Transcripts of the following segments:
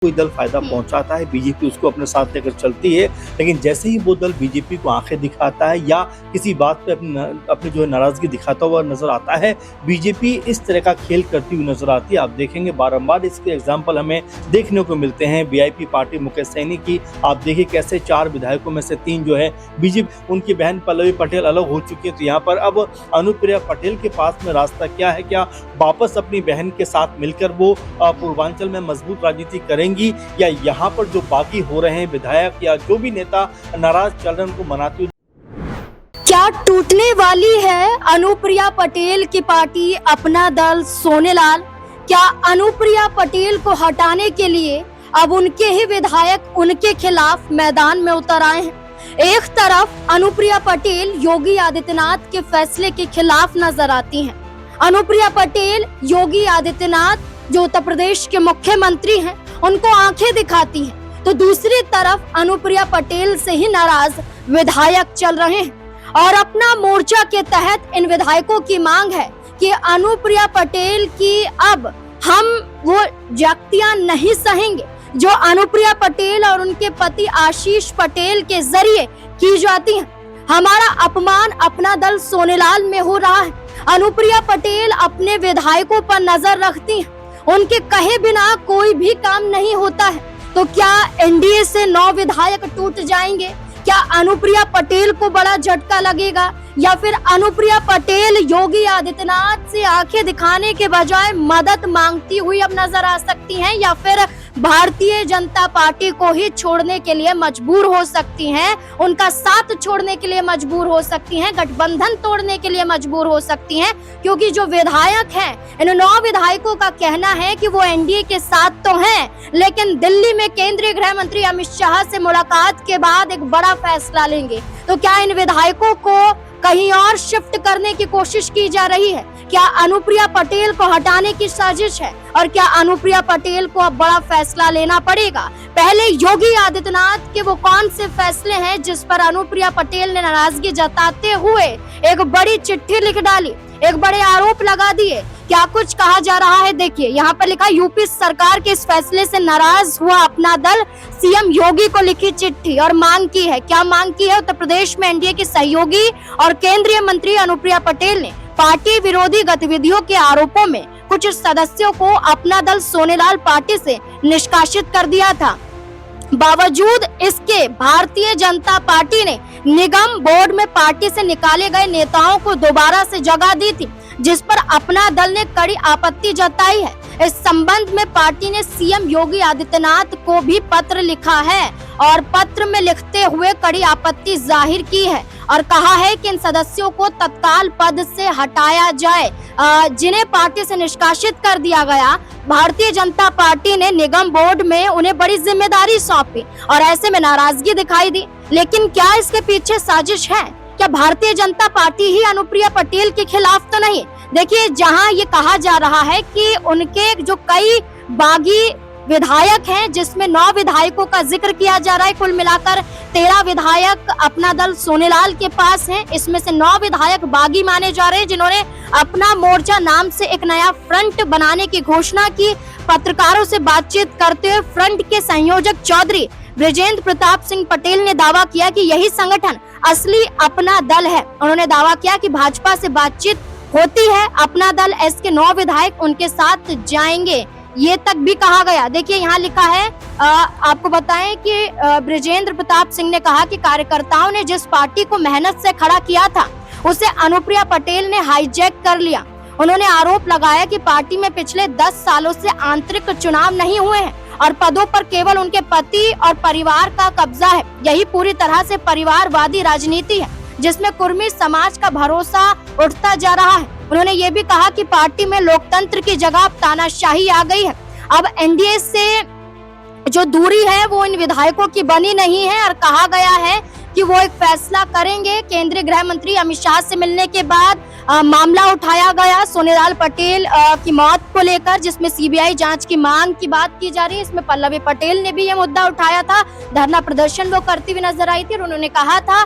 कोई दल फायदा पहुंचाता है, बीजेपी उसको अपने साथ लेकर चलती है, लेकिन जैसे ही वो दल बीजेपी को आंखें दिखाता है या किसी बात पे अपनी जो है नाराजगी दिखाता हुआ नजर आता है, बीजेपी इस तरह का खेल करती हुई नजर आती है। आप देखेंगे बारंबार इसके एग्जाम्पल हमें देखने को मिलते हैं। वीआईपी पार्टी मुकेश सैनी की आप देखिए कैसे 4 विधायकों में से 3 जो है बीजेपी, उनकी बहन पल्लवी पटेल अलग हो चुकी है, तो यहाँ पर अब अनुप्रिया पटेल के पास में रास्ता क्या है? क्या वापस अपनी बहन के साथ मिलकर वो पूर्वांचल में मजबूत राजनीति करेंगी, या यहाँ पर जो बाकी हो रहे हैं विधायक या जो भी नेता नाराज चल रहे हैं उनको मनाते हुए? क्या टूटने वाली है अनुप्रिया पटेल की पार्टी अपना दल सोनेलाल? क्या अनुप्रिया पटेल को हटाने के लिए अब उनके ही विधायक उनके खिलाफ मैदान में उतर आए हैं? एक तरफ अनुप्रिया पटेल योगी आदित्यनाथ के फैसले के खिलाफ नजर आती हैं। अनुप्रिया पटेल योगी आदित्यनाथ जो उत्तर प्रदेश के मुख्यमंत्री हैं उनको आंखें दिखाती हैं, तो दूसरी तरफ अनुप्रिया पटेल से ही नाराज विधायक चल रहे हैं और अपना मोर्चा के तहत इन विधायकों की मांग है कि अनुप्रिया पटेल की अब हम वो जातियां नहीं सहेंगे जो अनुप्रिया पटेल और उनके पति आशीष पटेल के जरिए की जाती हैं। हमारा अपमान अपना दल सोनेलाल में हो रहा है। अनुप्रिया पटेल अपने विधायकों पर नजर रखती हैं, उनके कहे बिना कोई भी काम नहीं होता है। तो क्या एनडीए से 9 विधायक टूट जाएंगे? क्या अनुप्रिया पटेल को बड़ा झटका लगेगा, या फिर अनुप्रिया पटेल योगी आदित्यनाथ से आंखें दिखाने के बजाय मदद मांगती हुई अब नजर आ सकती हैं, या फिर भारतीय जनता पार्टी को ही छोड़ने के लिए मजबूर हो सकती हैं, उनका साथ छोड़ने के लिए मजबूर हो सकती हैं, गठबंधन तोड़ने के लिए मजबूर हो सकती हैं? क्योंकि जो विधायक हैं, इन 9 विधायकों का कहना है कि वो एनडीए के साथ तो हैं, लेकिन दिल्ली में केंद्रीय गृह मंत्री अमित शाह से मुलाकात के बाद एक बड़ा फैसला लेंगे। तो क्या इन विधायकों को कहीं और शिफ्ट करने की कोशिश की जा रही है? क्या अनुप्रिया पटेल को हटाने की साजिश है? और क्या अनुप्रिया पटेल को अब बड़ा फैसला लेना पड़ेगा? पहले योगी आदित्यनाथ के वो कौन से फैसले हैं जिस पर अनुप्रिया पटेल ने नाराजगी जताते हुए एक बड़ी चिट्ठी लिख डाली, एक बड़े आरोप लगा दिए? क्या कुछ कहा जा रहा है, देखिए यहाँ पर लिखा, यूपी सरकार के इस फैसले से नाराज हुआ अपना दल सीएम योगी को लिखी चिट्ठी और मांग की है। क्या मांग की है? उत्तर प्रदेश में एनडीए की सहयोगी और केंद्रीय मंत्री अनुप्रिया पटेल ने पार्टी विरोधी गतिविधियों के आरोपों में कुछ सदस्यों को अपना दल सोनेलाल पार्टी से निष्कासित कर दिया था। बावजूद इसके भारतीय जनता पार्टी ने निगम बोर्ड में पार्टी से निकाले गए नेताओं को दोबारा से जगह दी थी, जिस पर अपना दल ने कड़ी आपत्ति जताई है। इस संबंध में पार्टी ने सीएम योगी आदित्यनाथ को भी पत्र लिखा है और पत्र में लिखते हुए कड़ी आपत्ति जाहिर की है और कहा है कि इन सदस्यों को तत्काल पद से हटाया जाए, जिन्हें पार्टी से निष्कासित कर दिया गया। भारतीय जनता पार्टी ने निगम बोर्ड में उन्हें बड़ी जिम्मेदारी सौंपी और ऐसे में नाराजगी दिखाई दी। लेकिन क्या इसके पीछे साजिश है? क्या भारतीय जनता पार्टी ही अनुप्रिया पटेल के खिलाफ तो नहीं? देखिए, जहां ये कहा जा रहा है कि उनके जो कई बागी विधायक हैं, जिसमें 9 विधायकों का जिक्र किया जा रहा है, कुल मिलाकर 13 विधायक अपना दल सोनेलाल के पास हैं। इसमें से 9 विधायक बागी माने जा रहे हैं, जिन्होंने अपना मोर्चा नाम से एक नया फ्रंट बनाने की घोषणा की। पत्रकारों से बातचीत करते हुए फ्रंट के संयोजक चौधरी ब्रजेंद्र प्रताप सिंह पटेल ने दावा किया कि यही संगठन असली अपना दल है। उन्होंने दावा किया कि भाजपा से बातचीत होती है, अपना दल एस के 9 विधायक उनके साथ जाएंगे, ये तक भी कहा गया। देखिए यहाँ लिखा है, आपको बताएं कि ब्रजेंद्र प्रताप सिंह ने कहा कि कार्यकर्ताओं ने जिस पार्टी को मेहनत से खड़ा किया था उसे अनुप्रिया पटेल ने हाईजैक कर लिया। उन्होंने आरोप लगाया कि पार्टी में पिछले 10 सालों से आंतरिक चुनाव नहीं हुए हैं और पदों पर केवल उनके पति और परिवार का कब्जा है। यही पूरी तरह से परिवारवादी राजनीति है, जिसमें कुर्मी समाज का भरोसा उठता जा रहा है। उन्होंने ये भी कहा कि पार्टी में लोकतंत्र की जगह तानाशाही आ गई है। अब एनडीए से जो दूरी है वो इन विधायकों की बनी नहीं है और कहा गया है कि वो एक फैसला करेंगे। केंद्रीय गृह मंत्री अमित शाह से मिलने के बाद मामला उठाया गया सोनेलाल पटेल की मौत को लेकर, जिसमें सीबीआई जांच की मांग की बात की जा रही है। इसमें पल्लवी पटेल ने भी ये मुद्दा उठाया था, धरना प्रदर्शन वो करती हुई नजर आई थी और उन्होंने कहा था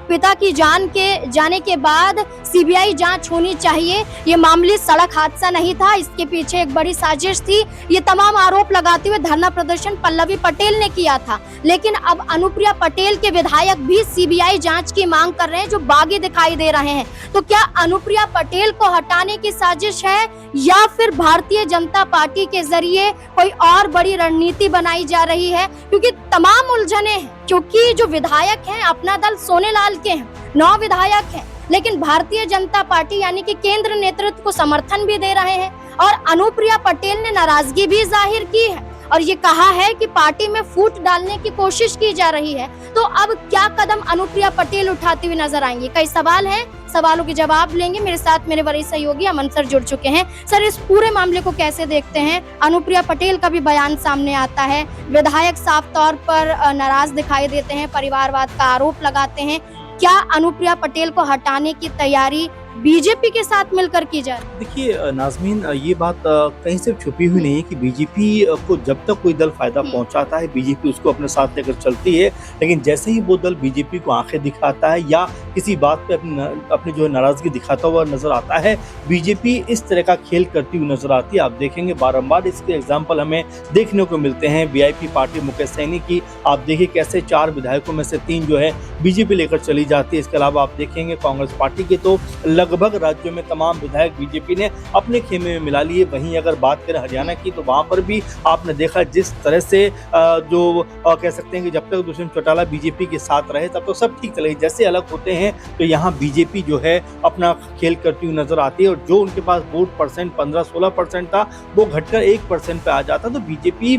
पिता की जान के जाने के बाद सीबीआई जांच होनी चाहिए, ये मामूली सड़क हादसा नहीं था, इसके पीछे एक बड़ी साजिश थी। ये तमाम आरोप लगाते हुए धरना प्रदर्शन पल्लवी पटेल ने किया था। लेकिन अब अनुप्रिया पटेल के विधायक भी सीबीआई जांच की मांग कर रहे हैं, जो बागी दिखाई दे रहे हैं। तो क्या अनुप्रिया पटेल को हटाने की साजिश है या फिर भारतीय जनता पार्टी के जरिए कोई और बड़ी रणनीति बनाई जा रही है? क्योंकि तमाम उलझने हैं, क्योंकि जो विधायक हैं अपना दल सोनेलाल के हैं, 9 विधायक हैं, लेकिन भारतीय जनता पार्टी यानी कि केंद्र नेतृत्व को समर्थन भी दे रहे हैं और अनुप्रिया पटेल ने नाराजगी भी जाहिर की है और ये कहा है कि पार्टी में फूट डालने की कोशिश की जा रही है। तो अब क्या कदम अनुप्रिया पटेल उठाती हुई नजर आएंगी? कई सवाल हैं, सवालों के जवाब लेंगे। मेरे साथ मेरे वरिष्ठ सहयोगी अमन सर जुड़ चुके हैं। सर, इस पूरे मामले को कैसे देखते हैं? अनुप्रिया पटेल का भी बयान सामने आता है, विधायक साफ तौर पर नाराज दिखाई देते हैं, परिवारवाद का आरोप लगाते हैं। क्या अनुप्रिया पटेल को हटाने की तैयारी बीजेपी के साथ मिलकर की जाए? देखिए नाज़मीन, ये बात कहीं से छुपी हुई नहीं है कि बीजेपी को जब तक कोई दल फायदा पहुंचाता है बीजेपी उसको अपने साथ लेकर चलती है, लेकिन जैसे ही वो दल बीजेपी को आंखें दिखाता है या किसी बात पे अपनी जो है नाराजगी दिखाता हुआ नजर आता है, बीजेपी इस तरह का खेल करती हुई नजर आती है। आप देखेंगे बारंबार इसके एग्जाम्पल हमें देखने को मिलते हैं। वीआईपी पार्टी मुकेश सैनी की आप देखिए कैसे 4 विधायकों में से 3 जो है बीजेपी लेकर चली जाती है। इसके अलावा आप देखेंगे कांग्रेस पार्टी के तो लगभग राज्यों में तमाम विधायक बीजेपी ने अपने खेमे में मिला लिए। वहीं अगर बात करें हरियाणा की तो वहां पर भी आपने देखा जिस तरह से जो कह सकते हैं कि जब तक दुष्यंत चौटाला बीजेपी के साथ रहे तब तो सब ठीक चले, जैसे अलग होते हैं तो यहाँ बीजेपी जो है अपना खेल करती हुई नजर आती है और जो उनके पास वोट परसेंट 15-16% था वो घटकर 1% पे आ जाता। तो बीजेपी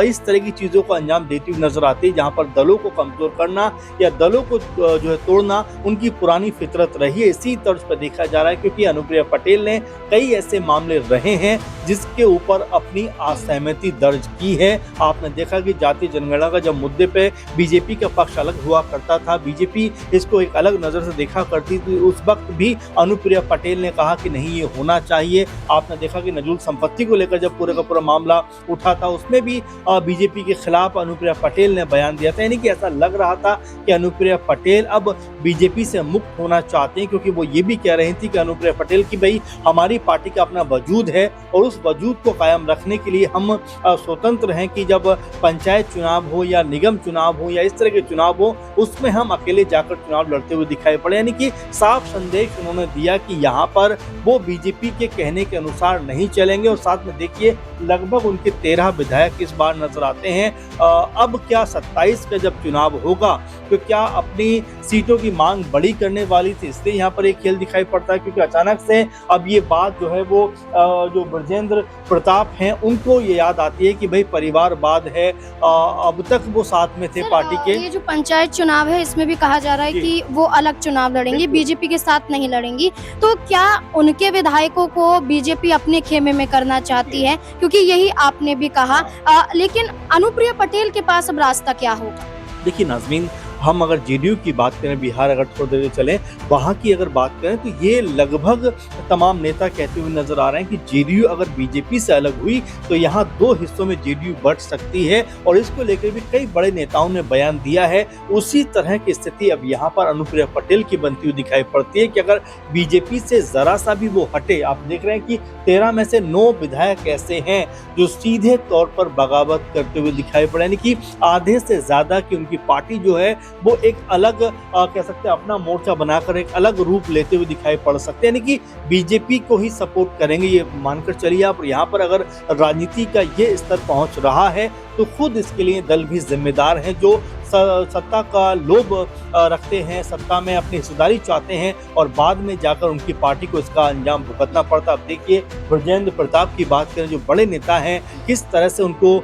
इस तरह की चीजों को अंजाम देती हुई नजर आती है, जहाँ पर दलों को कमजोर करना या दलों को जो है तोड़ना उनकी पुरानी फितरत रही है। इसी तर्ज पर देखा जा रहा है क्योंकि अनुप्रिया पटेल ने कई ऐसे मामले रहे हैं जिसके ऊपर अपनी असहमति दर्ज की है। आपने देखा कि जातीय जनगणना का जब मुद्दे पे बीजेपी का पक्ष अलग हुआ करता था, बीजेपी इसको एक अलग नजर से देखा करती थी, उस वक्त भी अनुप्रिया पटेल ने कहा कि नहीं ये होना चाहिए। आपने देखा कि नजूल संपत्ति को लेकर जब पूरे का पूरा मामला उठा था उसमें भी बीजेपी के खिलाफ अनुप्रिया पटेल ने बयान दिया था। यानी कि ऐसा लग रहा था कि अनुप्रिया पटेल अब बीजेपी से मुक्त होना चाहते हैं, क्योंकि वो ये भी कह रही थी कि अनुप्रिया पटेल की भाई हमारी पार्टी का अपना वजूद है और उस वजूद को कायम रखने के लिए हम स्वतंत्र हैं कि जब पंचायत चुनाव हो या निगम चुनाव हो या इस तरह के चुनाव हो उसमें हम अकेले जाकर चुनाव लड़ते हुए दिखाई पड़े। यानी कि साफ संदेश उन्होंने दिया कि यहाँ पर वो बीजेपी के कहने के अनुसार नहीं चलेंगे। और साथ में देखिए लगभग उनके 13 विधायक इस बार नजर आते हैं। अब क्या 27 का जब चुनाव होगा तो क्या अपनी सीटों की मांग बड़ी करने वाली थी, इसलिए यहाँ पर एक खेल दिखाई पड़ता है क्योंकि अचानक से अब ये बात जो है वो जो ब्रजेंद्र प्रताप हैं उनको ये याद आती है कि भाई परिवारवाद है, अब तक वो साथ में थे पार्टी के। ये जो पंचायत चुनाव है इसमें भी कहा जा रहा है कि वो अलग चुनाव लड़ेंगी, बीजेपी के साथ नहीं लड़ेंगी। तो क्या उनके विधायकों को बीजेपी अपने खेमे में करना चाहती है, क्योंकि यही आपने भी कहा, लेकिन अनुप्रिया पटेल के पास अब रास्ता क्या होगा? देखिए नाज़मीन, हम अगर जेडीयू की बात करें, बिहार अगर थोड़ी देर चलें वहाँ की अगर बात करें तो ये लगभग तमाम नेता कहते हुए नजर आ रहे हैं कि जेडीयू अगर बीजेपी से अलग हुई तो यहाँ 2 हिस्सों में जेडीयू बंट सकती है और इसको लेकर भी कई बड़े नेताओं ने बयान दिया है। उसी तरह की स्थिति अब यहाँ पर अनुप्रिया पटेल की बनती हुई दिखाई पड़ती है कि अगर बीजेपी से जरा सा भी वो हटे, आप देख रहे हैं कि 13 में से 9 विधायक ऐसे हैं जो सीधे तौर पर बगावत करते हुए दिखाई पड़े, यानी कि आधे से ज्यादा की उनकी पार्टी जो है वो एक अलग कह सकते हैं अपना मोर्चा बनाकर एक अलग रूप लेते हुए दिखाई पड़ सकते हैं, यानी कि बीजेपी को ही सपोर्ट करेंगे ये मानकर चलिए आप। यहाँ पर अगर राजनीति का ये स्तर पहुंच रहा है तो खुद इसके लिए दल भी जिम्मेदार हैं जो सत्ता का लोभ रखते हैं, सत्ता में अपनी हिस्सेदारी चाहते हैं और बाद में जाकर उनकी पार्टी को इसका अंजाम भुगतना पड़ता। अब देखिए ब्रजेंद्र प्रताप की बात करें, जो बड़े नेता हैं, किस तरह से उनको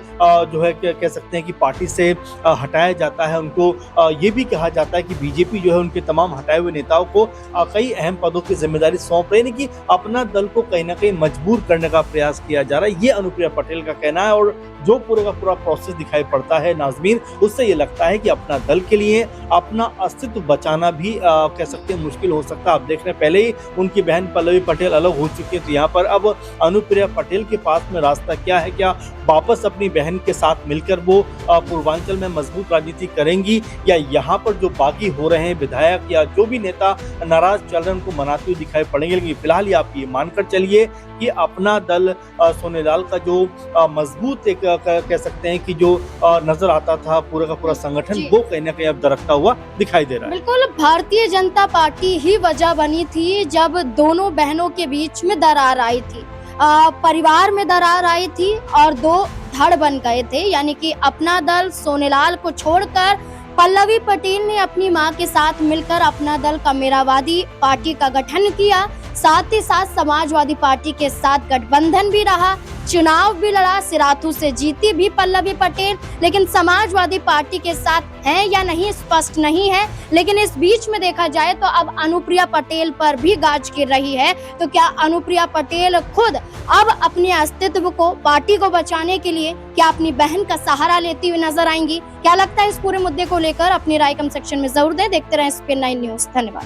जो है कह सकते हैं कि पार्टी से हटाया जाता है। उनको ये भी कहा जाता है कि बीजेपी जो है उनके तमाम हटाए हुए नेताओं को कई अहम पदों की जिम्मेदारी सौंप रही है, कि अपना दल को कहीं ना कहीं मजबूर करने का प्रयास किया जा रहा है। ये अनुप्रिया पटेल का कहना है और जो पूरे का पूरा प्रोसेस दिखाई पड़ता है नाजमीन, उससे ये लगता है कि अपना दल के लिए अपना अस्तित्व बचाना भी कह सकते हैं मुश्किल हो सकता है। आप देख रहे हैं पहले ही उनकी बहन पल्लवी पटेल अलग हो चुकी है, तो यहाँ पर अब अनुप्रिया पटेल के पास में रास्ता क्या है? क्या वापस अपनी बहन के साथ मिलकर वो पूर्वांचल में मजबूत राजनीति करेंगी, या यहाँ पर जो बाकी हो रहे हैं विधायक या जो भी नेता नाराज चल रहे हैं उनको मनाते हुए दिखाई पड़ेंगे? लेकिन फिलहाल आप ये मानकर चलिए कि अपना दल सोनेलाल का जो मजबूत एक कह सकते हैं कि जो नजर आता था पूरा का पूरा संगठन, वो कहीं ना कहीं अब दरकता हुआ दिखाई दे रहा है। बिल्कुल, भारतीय जनता पार्टी ही वजह बनी थी जब दोनों बहनों के बीच में दरार आई थी, परिवार में दरार आई थी और दो धड़ बन गए थे। यानी कि अपना दल सोनेलाल को छोड़कर पल्लवी पटेल ने अपनी मां के साथ मिलकर अपना दल कामेरावादी पार्टी का गठन किया, साथ ही साथ समाजवादी पार्टी के साथ गठबंधन भी रहा, चुनाव भी लड़ा, सिराथू से जीती भी पल्लवी पटेल। लेकिन समाजवादी पार्टी के साथ है या नहीं स्पष्ट नहीं है। लेकिन इस बीच में देखा जाए तो अब अनुप्रिया पटेल पर भी गाज गिर रही है। तो क्या अनुप्रिया पटेल खुद अब अपने अस्तित्व को, पार्टी को बचाने के लिए क्या अपनी बहन का सहारा लेती हुई नजर आएंगी? क्या लगता है इस पूरे मुद्दे को लेकर? अपनी राय कमेंट सेक्शन में जरूर दें। देखते रहें स्पिन 9 न्यूज़। धन्यवाद।